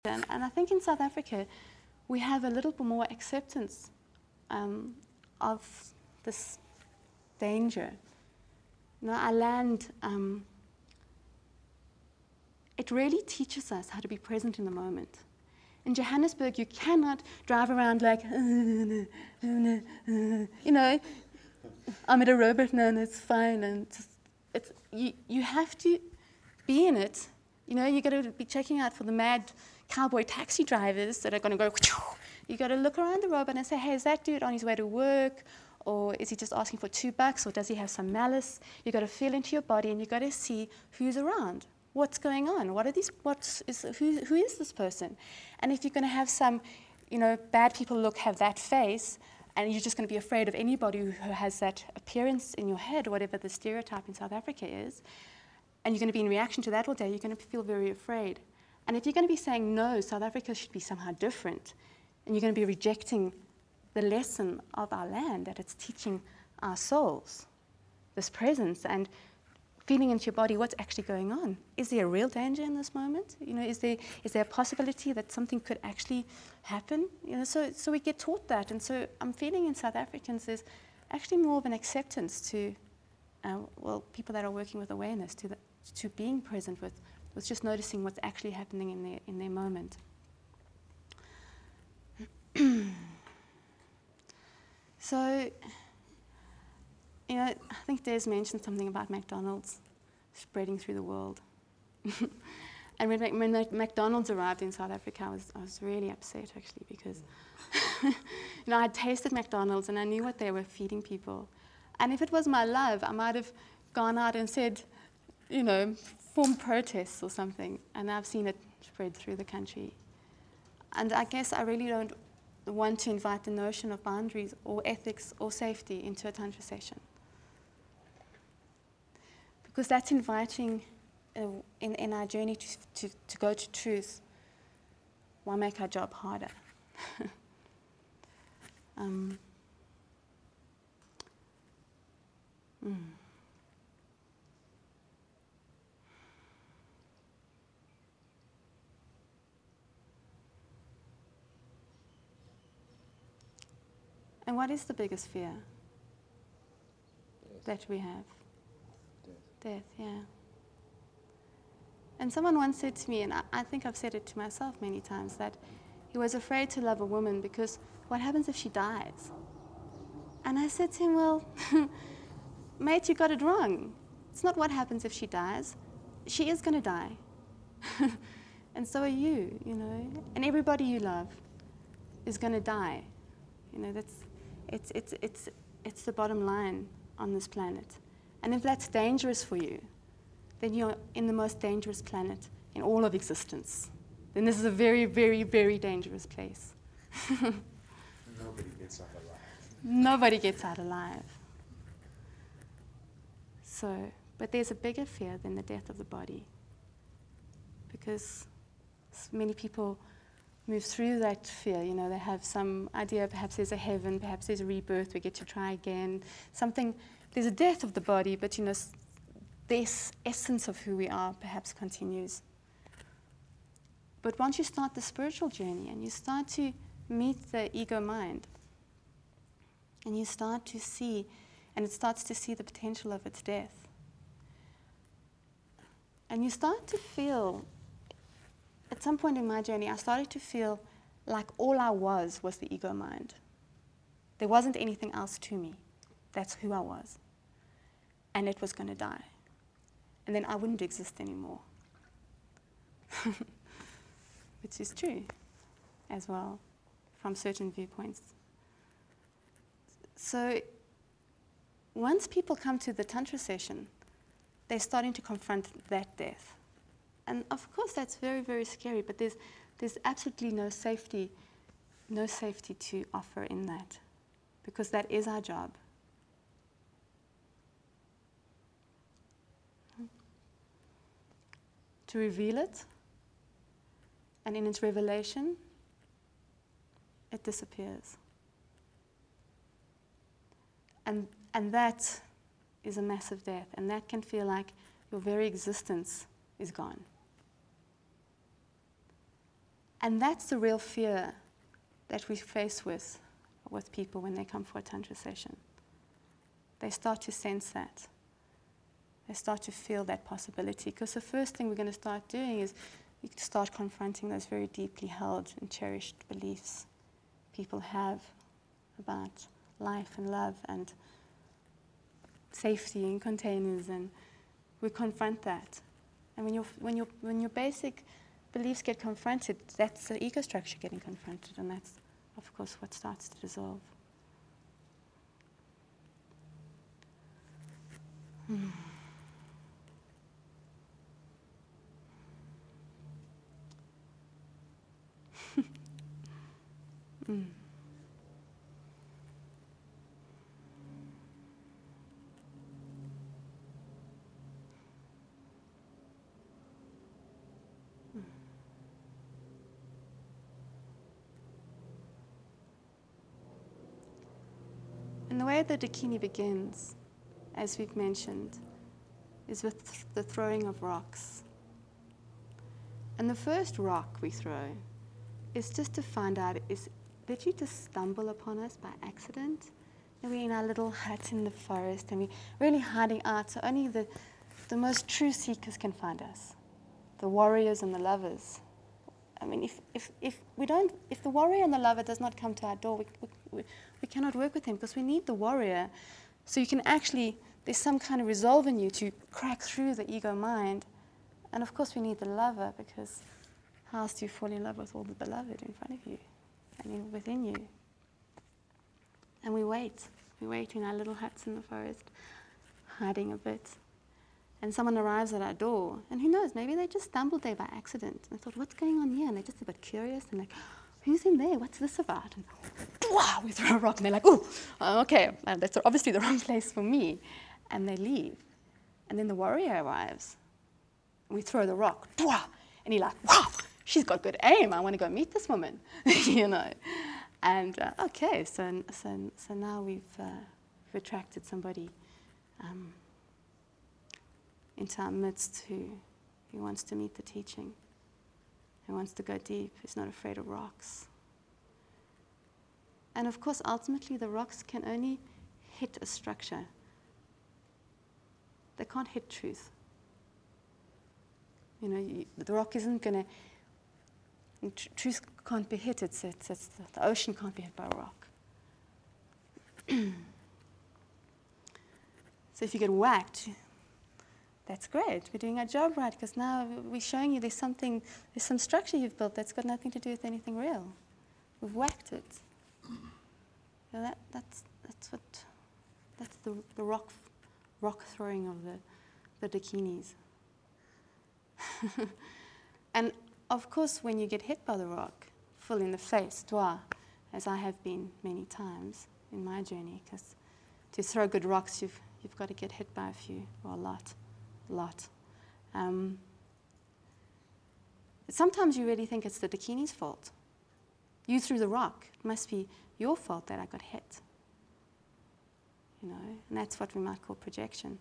And I think in South Africa, we have a little bit more acceptance of this danger. You know, our land, it really teaches us how to be present in the moment. In Johannesburg, you cannot drive around like, you know, I'm at a robot, no, it's fine. And you have to be in it. You know, you got to be checking out for the mad cowboy taxi drivers that are going to go, you got to look around the robot and say, hey, is that dude on his way to work? Or is he just asking for $2? Or does he have some malice? You got to feel into your body and you got to see who's around. What's going on? What are these? Who is this person? And if you're going to have some, you know, bad people have that face, and you're just going to be afraid of anybody who has that appearance in your head, or whatever the stereotype in South Africa is, and you're going to be in reaction to that all day, you're going to feel very afraid. And if you're going to be saying, no, South Africa should be somehow different, and you're going to be rejecting the lesson of our land, that it's teaching our souls, this presence, and feeling into your body what's actually going on. Is there a real danger in this moment? You know, is there a possibility that something could actually happen? You know, so we get taught that, and so I'm feeling in South Africans there's actually more of an acceptance to, people that are working with awareness, to being present with just noticing what's actually happening in their moment. So, you know, I think Des mentioned something about McDonald's spreading through the world. And when McDonald's arrived in South Africa, I was really upset, actually, because you know, I'd tasted McDonald's and I knew what they were feeding people. And if it was my love, I might have gone out and said, you know, formed protests or something. And I've seen it spread through the country. And I guess I really don't want to invite the notion of boundaries or ethics or safety into a Tantra session. Because that's inviting, in our journey to go to truth, why make our job harder? And what is the biggest fear that we have? Death, yeah. And someone once said to me, and I think I've said it to myself many times, that he was afraid to love a woman because what happens if she dies? And I said to him, well, mate, you got it wrong. It's not what happens if she dies. She is going to die. And so are you, you know. And everybody you love is going to die. You know, it's the bottom line on this planet. And if that's dangerous for you, then you're in the most dangerous planet in all of existence. Then this is a very, very, very dangerous place. Nobody gets out alive. Nobody gets out alive. So, but there's a bigger fear than the death of the body. Because many people move through that fear, you know, they have some idea, perhaps there's a heaven, perhaps there's a rebirth, we get to try again, something, there's a death of the body, but you know, this essence of who we are perhaps continues. But once you start the spiritual journey and you start to meet the ego mind, and you start to see, and it starts to see the potential of its death, and you start to feel, at some point in my journey, I started to feel like all I was the ego mind. There wasn't anything else to me. That's who I was. And it was going to die. And then I wouldn't exist anymore. Which is true as well, from certain viewpoints. So once people come to the Tantra session, they're starting to confront that death. And of course, that's very, very scary, but there's absolutely no safety to offer in that, because that is our job. To reveal it, and in its revelation, it disappears. And that is a massive death, and that can feel like your very existence is gone. And that's the real fear that we face with people when they come for a Tantra session. They start to sense that. They start to feel that possibility. Because the first thing we're going to start doing is we start confronting those very deeply held and cherished beliefs people have about life and love and safety in containers, and we confront that. And when your basic beliefs get confronted, that's the ego structure getting confronted, and that's, of course, what starts to dissolve. And the way the Dakini begins, as we've mentioned, is with the throwing of rocks. And the first rock we throw is just to find out, did you just stumble upon us by accident? And we're in our little hut in the forest and we're really hiding out, so only the most true seekers can find us, the warriors and the lovers. I mean, if the warrior and the lover does not come to our door, we cannot work with him, because we need the warrior, so you can actually, there's some kind of resolve in you to crack through the ego mind. And of course we need the lover, because how else do you fall in love with all the beloved in front of you and within you? And we wait in our little huts in the forest, hiding a bit. And someone arrives at our door, and who knows, maybe they just stumbled there by accident. And I thought, what's going on here? And they're just a bit curious, and like, who's in there? What's this about? And wow, we throw a rock, and they're like, oh, okay, that's obviously the wrong place for me. And they leave. And then the warrior arrives. We throw the rock, and he's like, wow, she's got good aim. I want to go meet this woman, you know. And okay, so now we've attracted somebody into our midst who wants to meet the teaching, who wants to go deep, who's not afraid of rocks. And of course, ultimately, the rocks can only hit a structure. They can't hit truth. You know, the rock isn't going to, truth can't be hit. The ocean can't be hit by a rock. So if you get whacked, that's great. We're doing our job right, because now we're showing you there's some structure you've built that's got nothing to do with anything real. We've whacked it. So that's the rock throwing of the Dakinis. And of course, when you get hit by the rock, full in the face, as I have been many times in my journey, because to throw good rocks, you've got to get hit by a few, or a lot. Sometimes you really think it's the Dakini's fault. You threw the rock. It must be your fault that I got hit. You know, and that's what we might call projection.